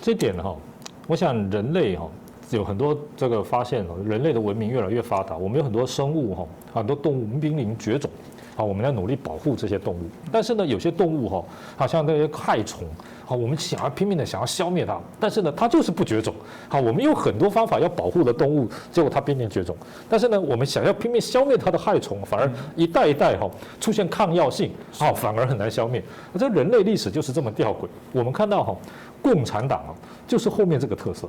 这点哈，我想人类哈有很多这个发现，人类的文明越来越发达，我们有很多生物哈，很多动物濒临绝种。好，我们要努力保护这些动物，但是呢，有些动物哈，好像那些害虫，好，我们想要拼命的想要消灭它，但是呢，它就是不绝种。好，我们用很多方法要保护的动物，结果它濒临绝种。但是呢，我们想要拼命消灭它的害虫，反而一代一代哈出现抗药性，好，反而很难消灭。这人类历史就是这么吊诡。我们看到哈，共产党啊，就是后面这个特色。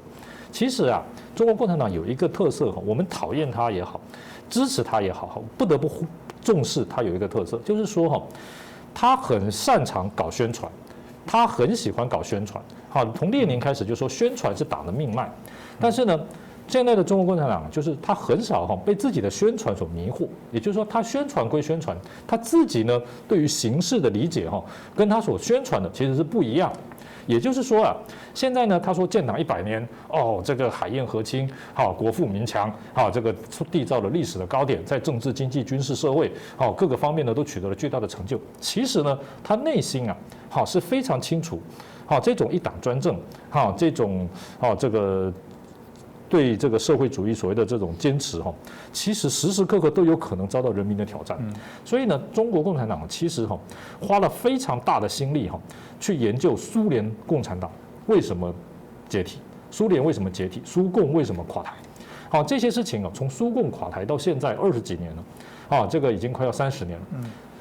其实啊，中国共产党有一个特色哈，我们讨厌它也好，支持它也好，不得不重视它有一个特色，就是说哈，他很擅长搞宣传，他很喜欢搞宣传。好，从列宁开始就说宣传是党的命脉，但是呢，现在的中国共产党就是他很少哈被自己的宣传所迷惑，也就是说他宣传归宣传，他自己呢对于形势的理解哈，跟他所宣传的其实是不一样。也就是说啊，现在呢，他说建党100年，哦，这个海晏河清，好，国富民强，好，这个缔造了历史的高点，在政治、经济、军事、社会，好，各个方面呢都取得了巨大的成就。其实呢，他内心啊，好是非常清楚，好，这种一党专政，好，这种这个对这个社会主义所谓的这种坚持哈，其实时时刻刻都有可能遭到人民的挑战。所以呢，中国共产党其实哈花了非常大的心力哈，去研究苏联共产党为什么解体，苏联为什么解体，苏共为什么垮台。好，这些事情啊，从苏共垮台到现在20几年了，啊，这个已经快要30年了。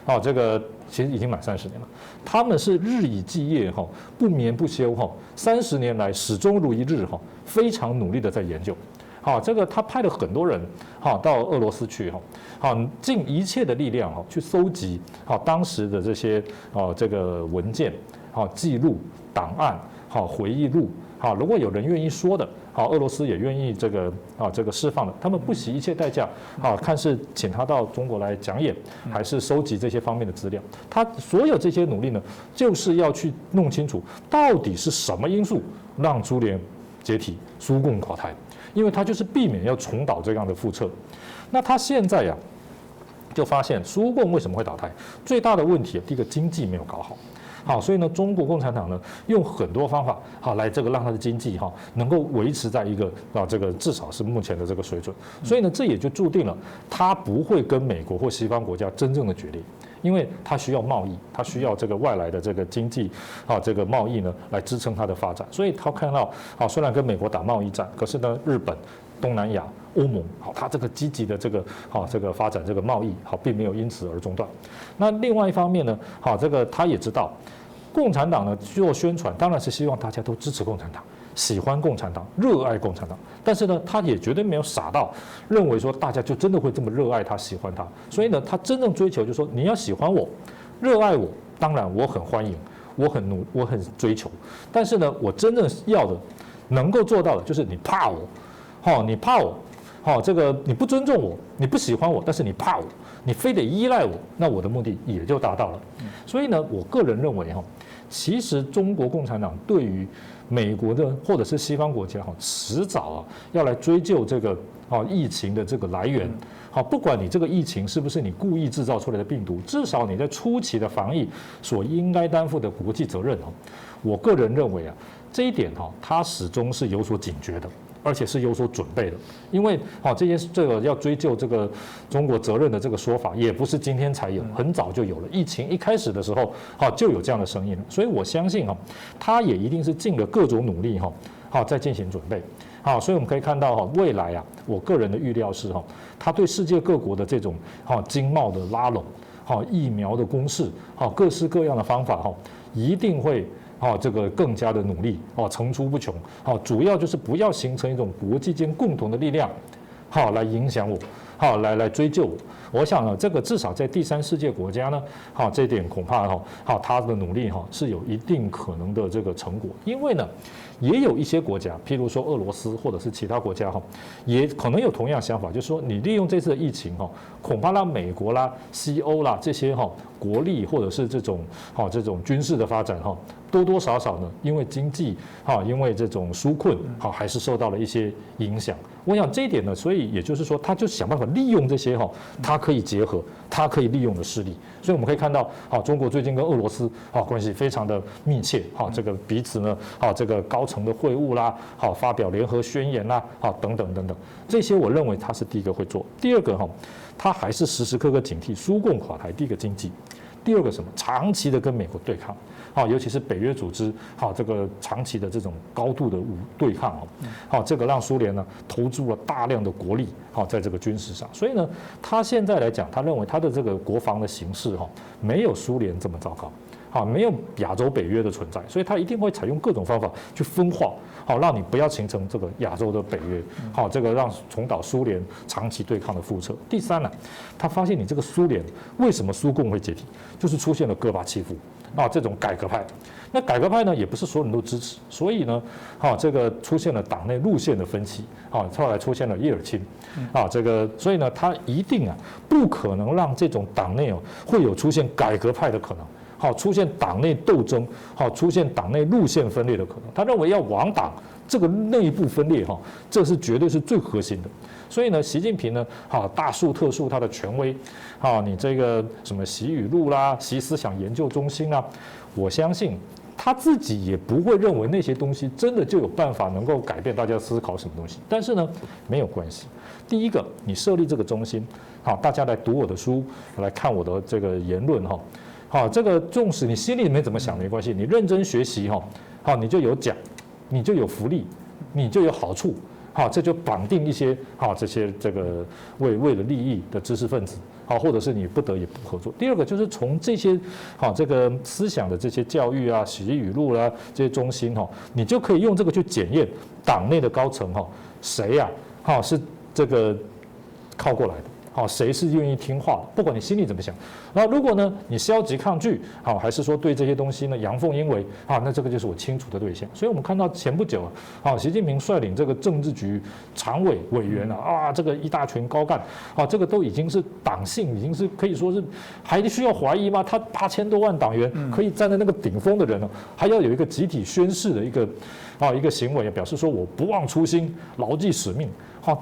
啊，这个其实已经满30年了，他们是日以继夜哈，不眠不休哈，30年来始终如一日哈，非常努力的在研究。好，这个他派了很多人哈到俄罗斯去哈，好尽一切的力量哈去搜集好当时的这些这个文件、好记录、档案、好回忆录。好，如果有人愿意说的，好，俄罗斯也愿意这个释放的，他们不惜一切代价，好，看是请他到中国来讲演，还是收集这些方面的资料。他所有这些努力呢，就是要去弄清楚到底是什么因素让苏联解体、苏共垮台，因为他就是避免要重蹈这样的覆辙。那他现在呀，就发现苏共为什么会倒台，最大的问题，第一个经济没有搞好。好，所以呢，中国共产党呢用很多方法，好来这个让它的经济哈能够维持在一个这个至少是目前的这个水准。所以呢，这也就注定了它不会跟美国或西方国家真正的决裂，因为它需要贸易，它需要这个外来的这个经济这个贸易呢来支撑它的发展。所以他看到虽然跟美国打贸易战，可是呢，日本、东南亚、欧盟，好，它这个积极的这个发展这个贸易，好，并没有因此而中断。那另外一方面呢，好，这个他也知道。共产党呢做宣传，当然是希望大家都支持共产党，喜欢共产党，热爱共产党。但是呢，他也绝对没有傻到认为说大家就真的会这么热爱他、喜欢他。所以呢，他真正追求就是说，你要喜欢我、热爱我，当然我很欢迎，我很追求。但是呢，我真正要的、能够做到的，就是你怕我，你怕我。这个你不尊重我，你不喜欢我，但是你怕我，你非得依赖我，那我的目的也就达到了。所以呢，我个人认为其实中国共产党对于美国的或者是西方国家迟早要来追究这个疫情的这个来源。不管你这个疫情是不是你故意制造出来的病毒，至少你在初期的防疫所应该担负的国际责任我个人认为这一点它始终是有所警觉的。而且是有所准备的，因为这个要追究这个中国责任的这个说法，也不是今天才有，很早就有了。疫情一开始的时候，就有这样的声音了。所以我相信他也一定是尽了各种努力在进行准备。所以我们可以看到未来我个人的预料是他对世界各国的这种经贸的拉拢，疫苗的攻势，各式各样的方法一定会。这个更加的努力层出不穷。主要就是不要形成一种国际间共同的力量，来影响我，来追究我。我想这个至少在第三世界国家呢，这一点恐怕他的努力是有一定可能的这个成果。因为呢，也有一些国家，譬如说俄罗斯或者是其他国家也可能有同样想法，就是说你利用这次的疫情恐怕让美国啦、西欧啦这些国力或者是这种军事的发展多多少少呢，因为经济因为这种纾困还是受到了一些影响。我想这一点呢，所以也就是说，他就想办法利用这些他可以结合、他可以利用的势力。所以我们可以看到中国最近跟俄罗斯关系非常的密切这个彼此呢这个高层的会晤啦，好发表联合宣言啦，好等等等等，这些我认为他是第一个会做。第二个哈，他还是时时刻刻警惕苏共垮台，第一个经济。第二个什么？长期的跟美国对抗，好，尤其是北约组织，好，这个长期的这种高度的对抗哦，好，这个让苏联呢投注了大量的国力，好，在这个军事上，所以呢，他现在来讲，他认为他的这个国防的形势哈，没有苏联这么糟糕。好，没有亚洲北约的存在，所以他一定会采用各种方法去分化，好，让你不要形成这个亚洲的北约，好，这个让重蹈苏联长期对抗的覆辙。第三呢，他发现你这个苏联为什么苏共会解体，就是出现了戈巴契夫啊这种改革派。那改革派呢，也不是所有人都支持，所以呢，这个出现了党内路线的分歧，后来出现了叶尔钦，这个，所以呢，他一定不可能让这种党内会有出现改革派的可能。好，出现党内斗争，好，出现党内路线分裂的可能。他认为要亡党，这个内部分裂这是绝对是最核心的。所以呢，习近平呢，大书特书他的权威，你这个什么习语录啦、习思想研究中心啦，我相信他自己也不会认为那些东西真的就有办法能够改变大家思考什么东西。但是呢，没有关系。第一个，你设立这个中心，好，大家来读我的书，来看我的这个言论好，这个纵使你心里面怎么想没关系，你认真学习好，你就有奖，你就有福利，你就有好处，好，这就绑定一些这些这个为了利益的知识分子，好，或者是你不得已不合作。第二个就是从这些这个思想的这些教育啊、习语录啦这些中心你就可以用这个去检验党内的高层谁呀是这个靠过来的。好，谁是愿意听话的？不管你心里怎么想，然后如果呢你消极抗拒，好，还是说对这些东西呢阳奉阴违，那这个就是我清楚的对象。所以我们看到前不久习近平率领这个政治局常委委员这个一大群高干，这个都已经是党性，已经是可以说是还需要怀疑吗？他8000多万党员可以站在那个顶峰的人还要有一个集体宣誓的一个行为，表示说我不忘初心，牢记使命。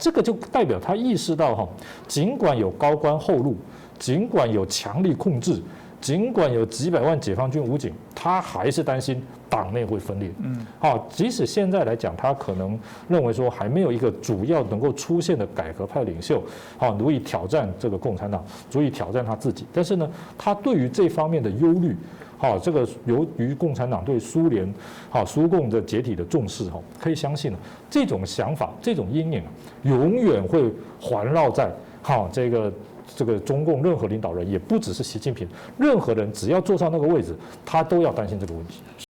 这个就代表他意识到尽管有高官厚禄，尽管有强力控制，尽管有几百万解放军武警，他还是担心党内会分裂。即使现在来讲，他可能认为说还没有一个主要能够出现的改革派领袖，足以挑战这个共产党，足以挑战他自己。但是呢，他对于这方面的忧虑。这个由于共产党对苏联、苏共的解体的重视，可以相信这种想法、这种阴影永远会环绕在这个中共任何领导人，也不只是习近平，任何人只要坐上那个位置，他都要担心这个问题。